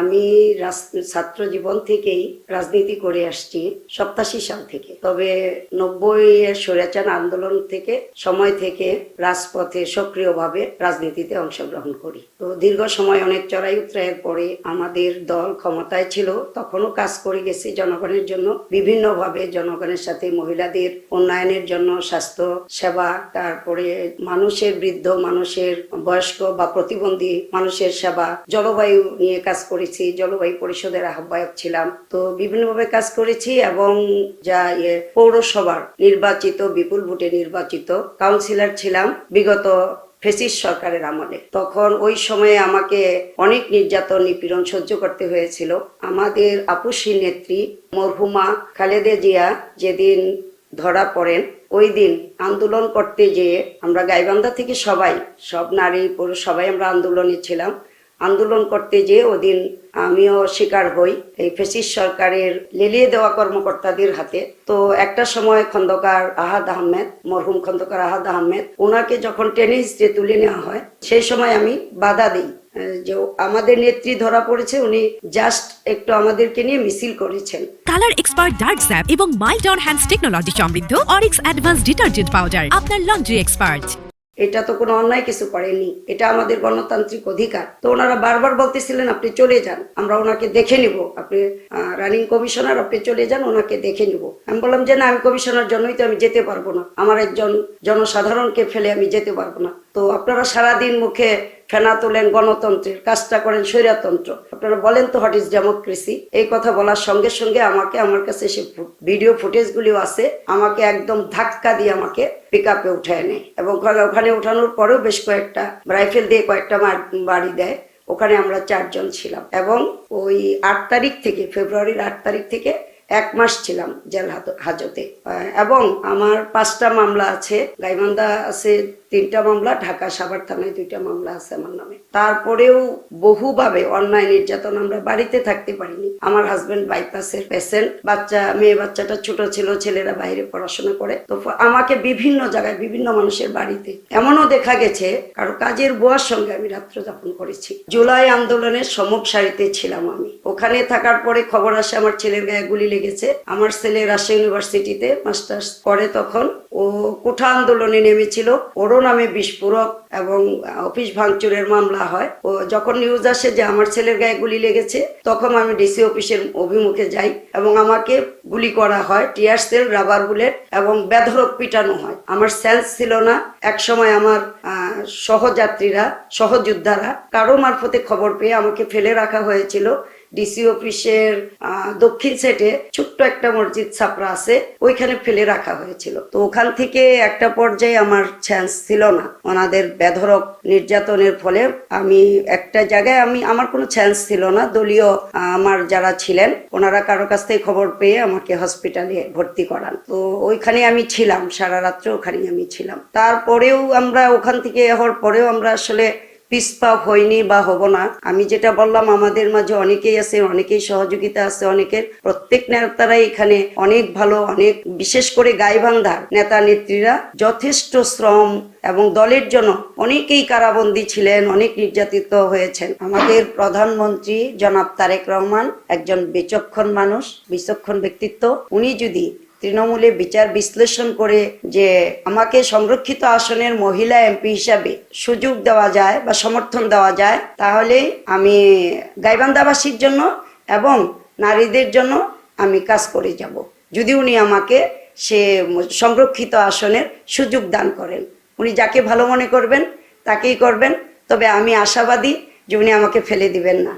আমি ছাত্র জীবন থেকেই রাজনীতি করে আসছি 87 সাল থেকে। তবে 90-এর স্বৈরাচার আন্দোলন থেকে সময় থেকে রাজপথে সক্রিয়ভাবে রাজনীতিতে অংশগ্রহণ করি। তো দীর্ঘ সময় অনেক চড়াই উতরাইয়ের পরে আমাদের দল ক্ষমতায় ছিল, তখনও কাজ করে গেছি জনগণের জন্য। বিভিন্নভাবে জনগণের সাথে মহিলাদের উন্নয়নের জন্য, স্বাস্থ্য সেবা, তারপরে মানুষের বৃদ্ধ মানুষের, বয়স্ক বা প্রতিবন্ধী মানুষের সেবা, জলবায়ু নিয়ে কাজ করেছি, জলবায়ু পরিষদের আহ্বায়ক ছিলাম। তো বিভিন্নভাবে কাজ করেছি এবং যা পৌরসভার নির্বাচিত, বিপুল ভোটে নির্বাচিত কাউন্সিলর ছিলাম বিগত ফ্যাসিস্ট সরকারের আমলে। তখন ওই সময়ে আমাকে অনেক নির্যাতন নিপীড়ন সহ্য করতে হয়েছিল। আমাদের আপুসী নেত্রী মরহুমা খালেদা জিয়া যেদিন ধরা পড়েন, ওই দিন আন্দোলন করতে যেয়ে আমরা গাইবান্ধা থেকে সব নারী পুরুষ সবাই আমরা আন্দোলনে ছিলাম। আন্দোলন করতে যেয়ে ওদিন আমিও শিকার হই এই ফ্যাসিস্ট সরকারের লেলিয়ে দেওয়া কর্মকর্তাদের হাতে। তো একটা সময় খন্দকার আহাদ আহমেদ, মরহুম খন্দকার আহাদ আহমেদ, ওনাকে যখন টেনে হিস্ট্রে তুলে নেওয়া হয়, সেই সময় আমি বাধা দিই যে আমাদের নেত্রী ধরা পড়েছে, উনি জাস্ট একটু আমাদেরকে নিয়ে মিছিল করেছেন। কালার এক্সপার্ট ডার্ক স্যাপ এবং মাইল্ড অন হ্যান্ডস টেকনোলজি সমৃদ্ধ অরিক্স অ্যাডভান্স ডিটারজেন্ট পাউডার আপনার লন্ড্রি এক্সপার্ট। এটা তো কোনো অন্যায় কিছু করেনি, এটা আমাদের গণতান্ত্রিক অধিকার। তো ওনারা বারবার বলতেছিলেন আপনি চলে যান, আমরা ওনাকে দেখে নিব, আপনি রানিং কমিশনার, আপনি চলে যান, ওনাকে দেখে নিব। আমি বললাম যে না, আমি কমিশনার জন্যই তো আমি যেতে পারবো না, আমার একজন জনসাধারণকে ফেলে আমি যেতে পারবো না। তো আপনারা সারাদিন মুখে ফেনা তোলেন গণতন্ত্রের, কাজটা করেন স্বৈরতন্ত্র, আপনারা বলেন তো হোয়াট ইজ ডেমোক্রেসি। এই কথা বলার সঙ্গে সঙ্গে আমাকে, আমার কাছে সে ভিডিও ফুটেজগুলিও আছে, আমাকে একদম ধাক্কা দিয়ে আমাকে পিক আপে উঠায় নেয় এবং ওখানে ওঠানোর পরেও বেশ কয়েকটা রাইফেল দিয়ে কয়েকটা বাড়ি দেয়। ওখানে আমরা 4 জন ছিলাম এবং ওই 8 তারিখ থেকে, ফেব্রুয়ারির 8 তারিখ থেকে 1 মাস ছিলাম জেল হাজতে। এবং আমার 5টা মামলা আছে, গাইবান্ধা আছে 3টা মামলা, ঢাকা সাভার থানায় 2টা মামলা আছে আমার নামে। তারপরেও বহুভাবে অন্যায় নির্যাতন, আমরা বাড়িতে থাকতে পারিনি। আমার হাজবেন্ড বাইপাসের পেশেন্ট, মেয়ে বাচ্চাটা ছোট ছিল, ছেলেরা বাইরে পড়াশোনা করে। তো আমাকে বিভিন্ন জায়গায়, বিভিন্ন মানুষের বাড়িতে, এমনও দেখা গেছে কারো কাজের বুয়ার সঙ্গে আমি রাত্র যাপন করেছি। জুলাই আন্দোলনের সম্মুখ সারিতে ছিলাম আমি। ওখানে থাকার পরে খবর আসে আমার ছেলের গায়ে গুলি লেগেছে। আমার ছেলে রাজশাহী ইউনিভার্সিটিতে মাস্টার্স করে, তখন ও কোঠা আন্দোলনে নেমেছিল, ওরও নামে বিস্ফোরক এবং অফিস ভাঙচুরের মামলা হয়। ও যখন নিউজ আসে যে আমার ছেলের গায়ে গুলি লেগেছে, তখন আমি ডিসি অফিসের অভিমুখে যাই এবং আমাকে গুলি করা হয়, টিয়ার সেল, রাবার বুলেট এবং বেধড়ক পিটানো হয়। আমার সেন্স ছিল না। এক সময় আমার সহযাত্রীরা, সহযোদ্ধারা কারো মারফতে খবর পেয়ে আমাকে ফেলে রাখা হয়েছিল ডিসি অফিসের দক্ষিণ সাইডে ছোট্ট একটা মসজিদ ছাপড়া আছে, ওইখানে ফেলে রাখা হয়েছিল। তো ওখান থেকে একটা পর্যায়ে আমার চান্স ছিল না, ওনাদের বেধড়ক নির্যাতনের ফলে আমি একটা জায়গায়, আমার কোনো চান্স ছিল না। দলীয় আমার যারা ছিলেন, ওনারা কারো কাছ থেকে খবর পেয়ে আমাকে হসপিটালে ভর্তি করান। তো ওইখানে আমি ছিলাম, সারা রাত্রে ওখানেই আমি ছিলাম। তারপরেও আমরা ওখান থেকে হওয়ার পরেও আমরা আসলে পিসপাপ হয়নি বা হব না। আমি যেটা বললাম, আমাদের মাঝে অনেকেই আছে, অনেকেই সহযোগিতা আছে, অনেকের, প্রত্যেক নেতারাই এখানে অনেক ভালো, অনেক, বিশেষ করে গাইবান্ধার নেতা নেত্রীরা যথেষ্ট শ্রম এবং দলের জন্য অনেকেই কারাবন্দী ছিলেন, অনেক নির্যাতিত হয়েছেন। আমাদের প্রধানমন্ত্রী জনাব তারেক রহমান একজন বিচক্ষণ মানুষ, বিচক্ষণ ব্যক্তিত্ব। উনি যদি তৃণমূলে বিচার বিশ্লেষণ করে যে আমাকে সংরক্ষিত আসনের মহিলা এমপি হিসাবে সুযোগ দেওয়া যায় বা সমর্থন দেওয়া যায়, তাহলে আমি গাইবান্ধাবাসীর জন্য এবং নারীদের জন্য আমি কাজ করে যাব, যদি উনি আমাকে সে সংরক্ষিত আসনের সুযোগ দান করেন। উনি যাকে ভালো মনে করবেন তাকেই করবেন, তবে আমি আশাবাদী যে উনি আমাকে ফেলে দিবেন না।